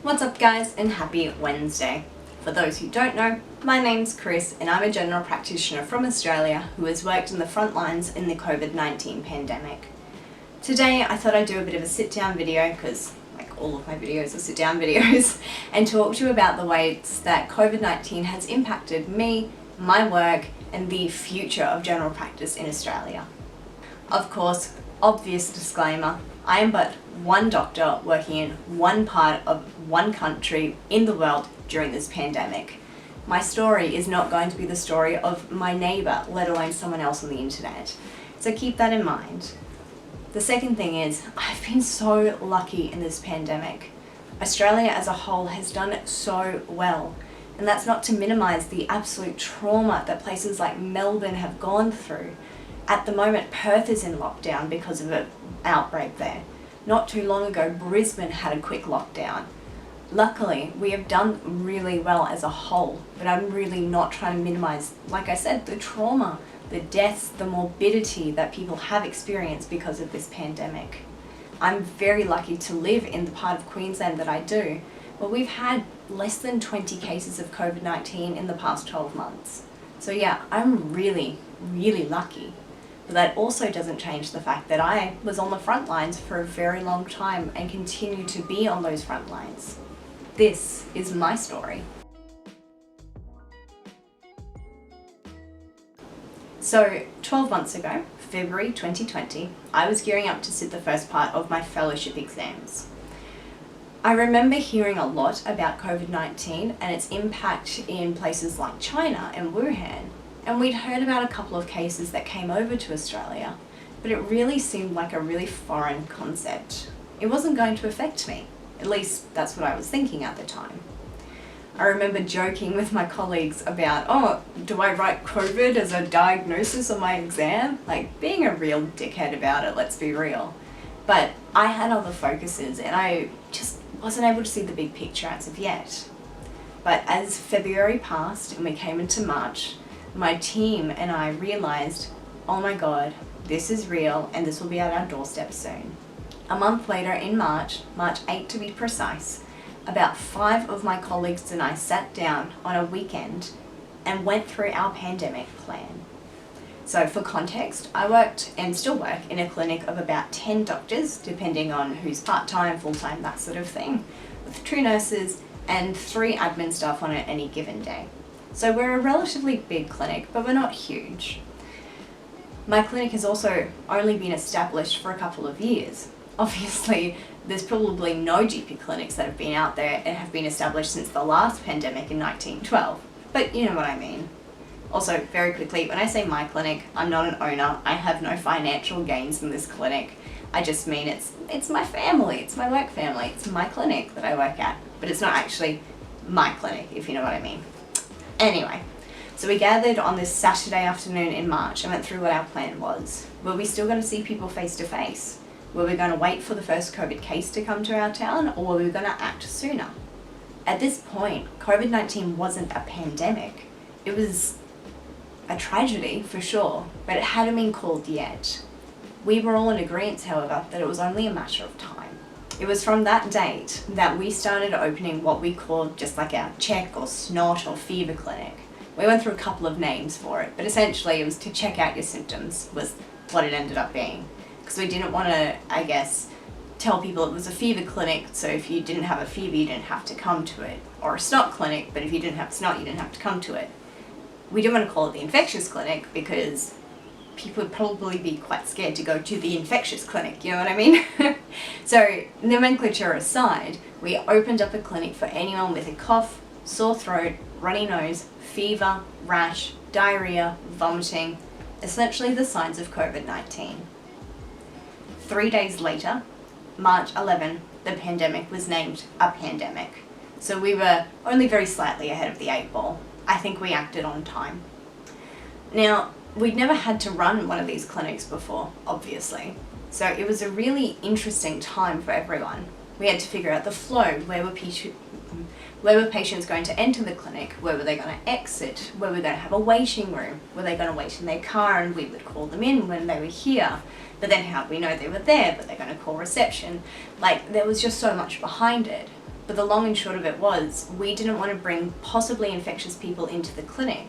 What's up guys, and happy Wednesday. For those who don't know, my name's Kris and I'm a general practitioner from Australia who has worked in the front lines in the COVID-19 pandemic. Today I thought I'd do a bit of a sit down video, because like all of my videos are sit down videos, and talk to you about the ways that COVID-19 has impacted me, my work and the future of general practice in Australia. Of course, obvious disclaimer, I am but one doctor working in one part of one country in the world during this pandemic. My story is not going to be the story of my neighbour, let alone someone else on the internet. So keep that in mind. The second thing is, I've been so lucky in this pandemic. Australia as a whole has done so well. And that's not to minimise the absolute trauma that places like Melbourne have gone through. At the moment, Perth is in lockdown because of an outbreak there. Not too long ago, Brisbane had a quick lockdown. Luckily, we have done really well as a whole, but I'm really not trying to minimise, like I said, the trauma, the deaths, the morbidity that people have experienced because of this pandemic. I'm very lucky to live in the part of Queensland that I do, but we've had less than 20 cases of COVID-19 in the past 12 months. So yeah, I'm really lucky. But that also doesn't change the fact that I was on the front lines for a very long time and continue to be on those front lines. This is my story. So 12 months ago, February 2020, I was gearing up to sit the first part of my fellowship exams. I remember hearing a lot about COVID-19 and its impact in places like China and Wuhan. And we'd heard about a couple of cases that came over to Australia, but it really seemed like a really foreign concept. It wasn't going to affect me. At least that's what I was thinking at the time. I remember joking with my colleagues about, oh, do I write COVID as a diagnosis on my exam? Like, being a real dickhead about it, let's be real. But I had other focuses and I just wasn't able to see the big picture as of yet. But as February passed and we came into March, my team and I realised, oh my god, this is real and this will be at our doorstep soon. A month later in March 8 to be precise, about 5 of my colleagues and I sat down on a weekend and went through our pandemic plan. So for context, I worked and still work in a clinic of about 10 doctors, depending on who's part-time, full-time, that sort of thing, with 2 nurses and 3 admin staff on any given day. So we're a relatively big clinic, but we're not huge. My clinic has also only been established for a couple of years. Obviously, there's probably no GP clinics that have been out there and have been established since the last pandemic in 1912, but you know what I mean. Also, very quickly, when I say my clinic, I'm not an owner. I have no financial gains in this clinic. I just mean it's my family, it's my work family, it's my clinic that I work at, but it's not actually my clinic, if you know what I mean. Anyway, so we gathered on this Saturday afternoon in March and went through what our plan was. Were we still going to see people face to face? Were we going to wait for the first COVID case to come to our town, or were we going to act sooner? At this point, COVID-19 wasn't a pandemic. It was a tragedy for sure, but it hadn't been called yet. We were all in agreement, however, that it was only a matter of time. It was from that date that we started opening what we called just like our check or snot or fever clinic. We went through a couple of names for it, but essentially it was to check out your symptoms was what it ended up being. Because we didn't want to, I guess, tell people it was a fever clinic, so if you didn't have a fever you didn't have to come to it. Or a snot clinic, but if you didn't have snot you didn't have to come to it. We didn't want to call it the infectious clinic because people would probably be quite scared to go to the infectious clinic, you know what I mean? So, nomenclature aside, we opened up a clinic for anyone with a cough, sore throat, runny nose, fever, rash, diarrhea, vomiting, essentially the signs of COVID-19. 3 days later, March 11, the pandemic was named a pandemic. So we were only very slightly ahead of the 8 ball. I think we acted on time. Now, we'd never had to run one of these clinics before, obviously. So it was a really interesting time for everyone. We had to figure out the flow. Where were patients going to enter the clinic? Where were they going to exit? Where were they going to have a waiting room? Were they going to wait in their car and we would call them in when they were here? But then how do we know they were there? Were they going to call reception? Like, there was just so much behind it. But the long and short of it was, we didn't want to bring possibly infectious people into the clinic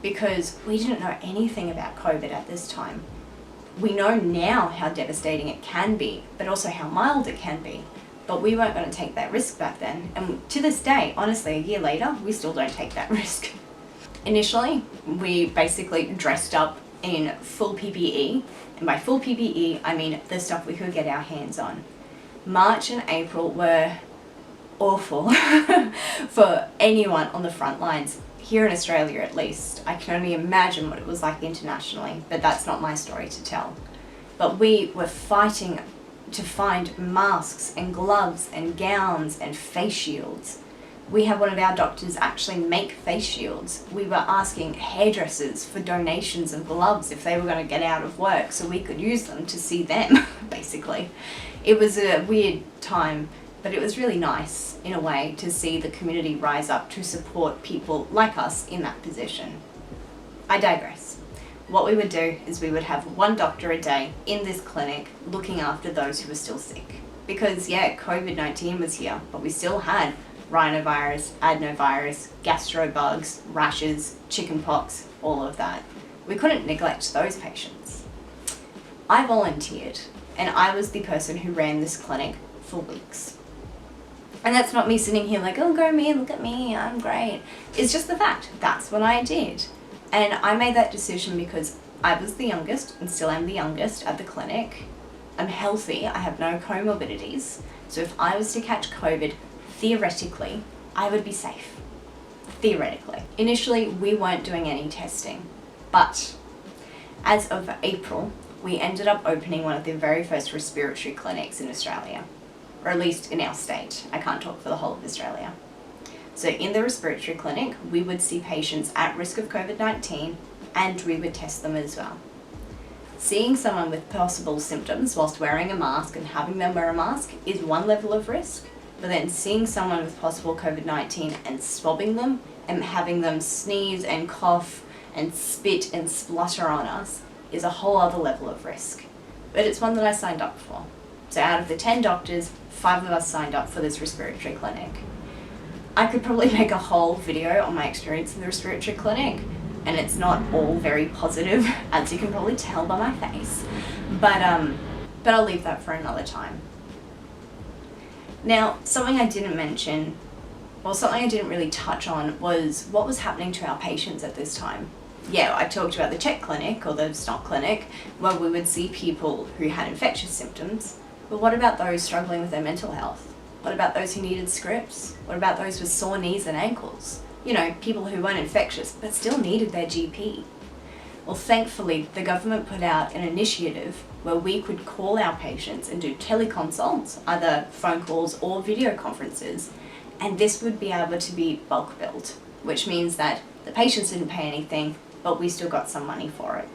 because we didn't know anything about COVID at this time. We know now how devastating it can be, but also how mild it can be. But we weren't going to take that risk back then. And to this day, honestly, a year later, we still don't take that risk. Initially, we basically dressed up in full PPE. And by full PPE, I mean the stuff we could get our hands on. March and April were awful for anyone on the front lines. Here in Australia at least. I can only imagine what it was like internationally, but that's not my story to tell. But we were fighting to find masks and gloves and gowns and face shields. We had one of our doctors actually make face shields. We were asking hairdressers for donations of gloves if they were going to get out of work so we could use them to see them, basically. It was a weird time, but it was really nice, in a way, to see the community rise up to support people like us in that position. I digress. What we would do is we would have one doctor a day in this clinic looking after those who were still sick. Because, yeah, COVID-19 was here, but we still had rhinovirus, adenovirus, gastrobugs, rashes, chickenpox, all of that. We couldn't neglect those patients. I volunteered, and I was the person who ran this clinic for weeks. And that's not me sitting here like, oh, go me, look at me, I'm great. It's just the fact, that's what I did. And I made that decision because I was the youngest and still am the youngest at the clinic. I'm healthy, I have no comorbidities. So if I was to catch COVID, theoretically, I would be safe. Theoretically. Initially, we weren't doing any testing, but as of April, we ended up opening one of the very first respiratory clinics in Australia. Or at least in our state. I can't talk for the whole of Australia. So in the respiratory clinic, we would see patients at risk of COVID-19 and we would test them as well. Seeing someone with possible symptoms whilst wearing a mask and having them wear a mask is one level of risk, but then seeing someone with possible COVID-19 and swabbing them and having them sneeze and cough and spit and splutter on us is a whole other level of risk. But it's one that I signed up for. So out of the 10 doctors, 5 of us signed up for this respiratory clinic. I could probably make a whole video on my experience in the respiratory clinic, and it's not all very positive, as you can probably tell by my face. But I'll leave that for another time. Now, something I didn't mention, or something I didn't really touch on, was what was happening to our patients at this time. Yeah, I talked about the check clinic, or the snot clinic, where we would see people who had infectious symptoms. But what about those struggling with their mental health? What about those who needed scripts? What about those with sore knees and ankles? You know, people who weren't infectious but still needed their GP. Well, thankfully, the government put out an initiative where we could call our patients and do teleconsults, either phone calls or video conferences, and this would be able to be bulk billed, which means that the patients didn't pay anything, but we still got some money for it.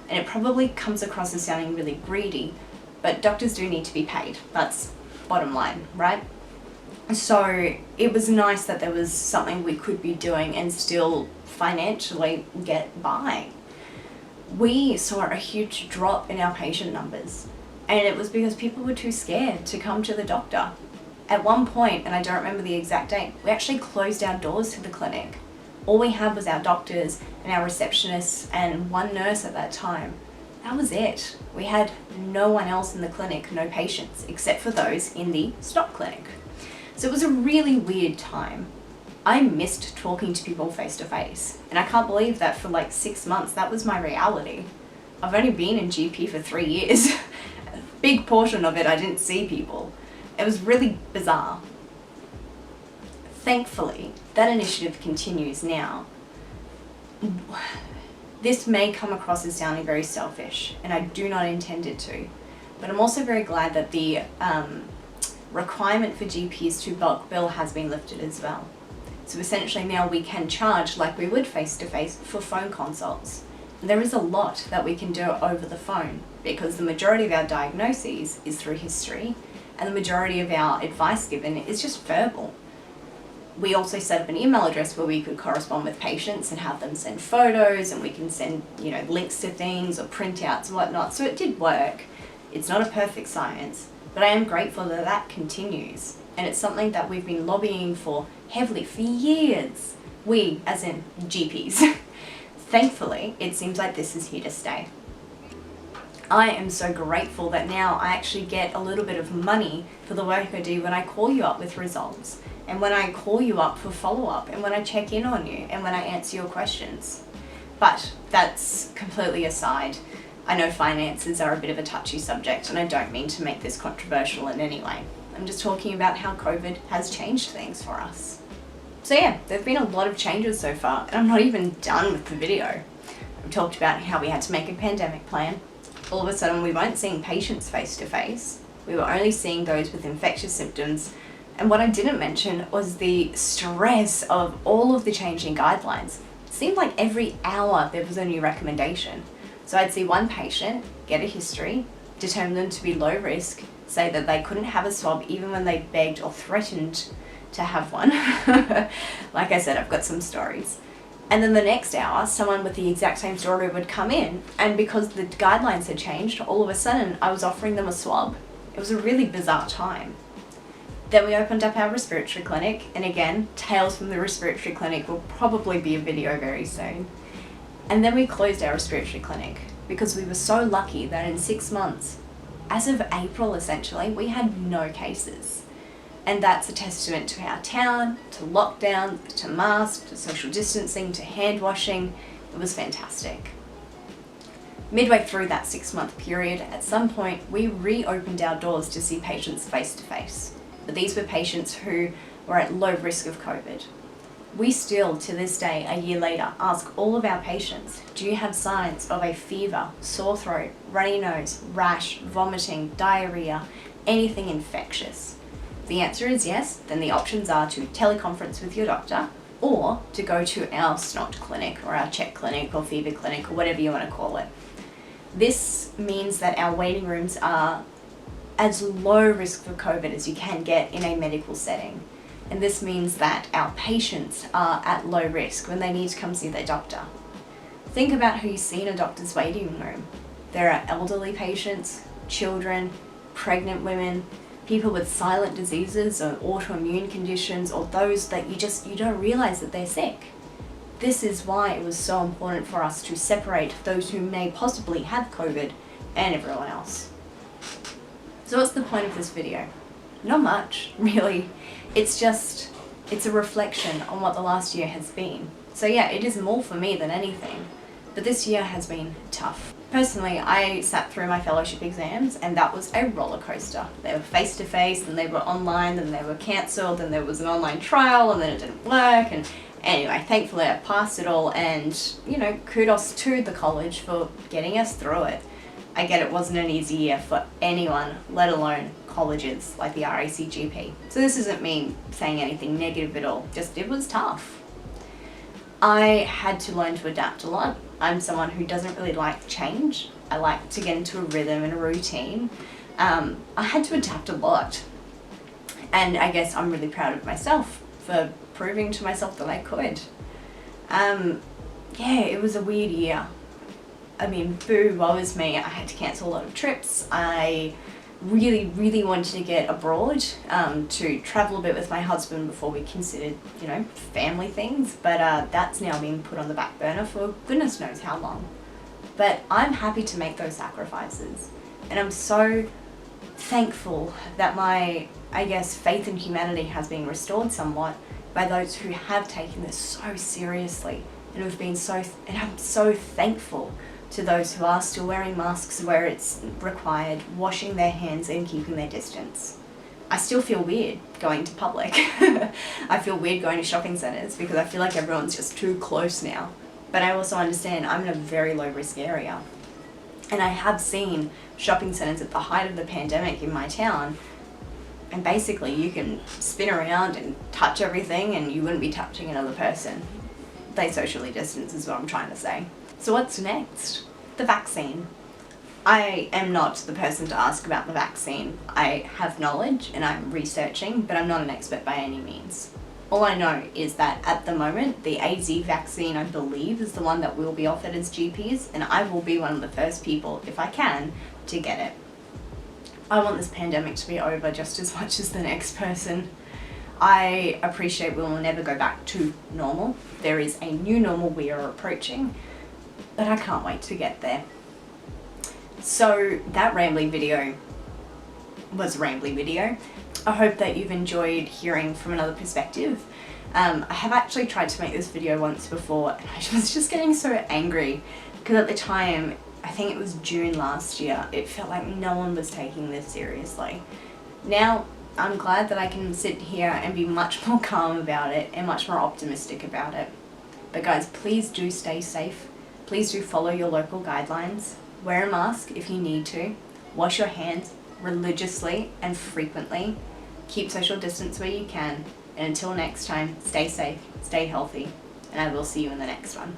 And it probably comes across as sounding really greedy, but doctors do need to be paid. That's bottom line, right? So it was nice that there was something we could be doing and still financially get by. We saw a huge drop in our patient numbers, and it was because people were too scared to come to the doctor. At one point, and I don't remember the exact date, we actually closed our doors to the clinic. All we had was our doctors and our receptionists and one nurse at that time. That was it. We had no one else in the clinic, no patients, except for those in the stock clinic. So it was a really weird time. I missed talking to people face to face, and I can't believe that for like 6 months that was my reality. I've only been in GP for 3 years. A big portion of it I didn't see people. It was really bizarre. Thankfully, that initiative continues now. This may come across as sounding very selfish, and I do not intend it to, but I'm also very glad that the requirement for GPs to bulk bill has been lifted as well. So essentially now we can charge like we would face-to-face for phone consults. And there is a lot that we can do over the phone because the majority of our diagnoses is through history, and the majority of our advice given is just verbal. We also set up an email address where we could correspond with patients and have them send photos, and we can send, you know, links to things or printouts and whatnot. So it did work. It's not a perfect science, but I am grateful that that continues. and it's something that we've been lobbying for heavily for years. We, as in GPs. Thankfully, it seems like this is here to stay. I am so grateful that now I actually get a little bit of money for the work I do when I call you up with results, and when I call you up for follow-up, and when I check in on you, and when I answer your questions. But that's completely aside. I know finances are a bit of a touchy subject, and I don't mean to make this controversial in any way. I'm just talking about how COVID has changed things for us. So yeah, there've been a lot of changes so far, and I'm not even done with the video. I've talked about how we had to make a pandemic plan. All of a sudden we weren't seeing patients face to face. We were only seeing those with infectious symptoms. And what I didn't mention was the stress of all of the changing guidelines. It seemed like every hour there was a new recommendation. So I'd see one patient, get a history, determine them to be low risk, say that they couldn't have a swab even when they begged or threatened to have one. Like I said, I've got some stories. And then the next hour, someone with the exact same story would come in, and because the guidelines had changed, all of a sudden I was offering them a swab. It was a really bizarre time. Then we opened up our respiratory clinic, and again, tales from the respiratory clinic will probably be a video very soon. And then we closed our respiratory clinic because we were so lucky that in 6 months, as of April essentially, we had no cases. And that's a testament to our town, to lockdown, to masks, to social distancing, to hand washing. It was fantastic. Midway through that 6-month period, at some point, we reopened our doors to see patients face to face. But these were patients who were at low risk of COVID. We still, to this day, a year later, ask all of our patients, do you have signs of a fever, sore throat, runny nose, rash, vomiting, diarrhea, anything infectious? If the answer is yes, then the options are to teleconference with your doctor or to go to our SNOT clinic or our check clinic or fever clinic or whatever you want to call it. This means that our waiting rooms are as low risk for COVID as you can get in a medical setting. And this means that our patients are at low risk when they need to come see their doctor. Think about who you see in a doctor's waiting room. There are elderly patients, children, pregnant women, people with silent diseases or autoimmune conditions, or those that you don't realize that they're sick. This is why it was so important for us to separate those who may possibly have COVID and everyone else. So what's the point of this video? Not much, really. It's a reflection on what the last year has been. So yeah, it is more for me than anything, but this year has been tough. Personally, I sat through my fellowship exams, and that was a roller coaster. They were face to face, then they were online, then they were cancelled, then there was an online trial, and then it didn't work, and anyway, thankfully I passed it all, and kudos to the college for getting us through it. I get it wasn't an easy year for anyone, let alone colleges like the RACGP. So this isn't me saying anything negative at all, just it was tough. I had to learn to adapt a lot. I'm someone who doesn't really like change. I like to get into a rhythm and a routine. I had to adapt a lot. And I guess I'm really proud of myself for proving to myself that I could. Yeah, it was a weird year. I mean, boo, woe is me. I had to cancel a lot of trips. I really wanted to get abroad, to travel a bit with my husband before we considered, family things, but that's now been put on the back burner for goodness knows how long. But I'm happy to make those sacrifices, and I'm so thankful that my, faith in humanity has been restored somewhat by those who have taken this so seriously and have been and I'm so thankful to those who are still wearing masks where it's required, washing their hands and keeping their distance. I still feel weird going to public. I feel weird going to shopping centres because I feel like everyone's just too close now. But I also understand I'm in a very low risk area. And I have seen shopping centres at the height of the pandemic in my town, and basically you can spin around and touch everything and you wouldn't be touching another person. They socially distance is what I'm trying to say. So what's next? The vaccine. I am not the person to ask about the vaccine. I have knowledge and I'm researching, but I'm not an expert by any means. All I know is that at the moment, the AZ vaccine, I believe, is the one that will be offered as GPs, and I will be one of the first people, if I can, to get it. I want this pandemic to be over just as much as the next person. I appreciate we will never go back to normal. There is a new normal we are approaching, but I can't wait to get there. So that rambly video was a rambly video. I hope that you've enjoyed hearing from another perspective. I have actually tried to make this video once before and I was just getting so angry because at the time, I think it was June last year, it felt like no one was taking this seriously. Now, I'm glad that I can sit here and be much more calm about it and much more optimistic about it. But guys, please do stay safe. Please do follow your local guidelines. Wear a mask if you need to. Wash your hands religiously and frequently. Keep social distance where you can. And until next time, stay safe, stay healthy, and I will see you in the next one.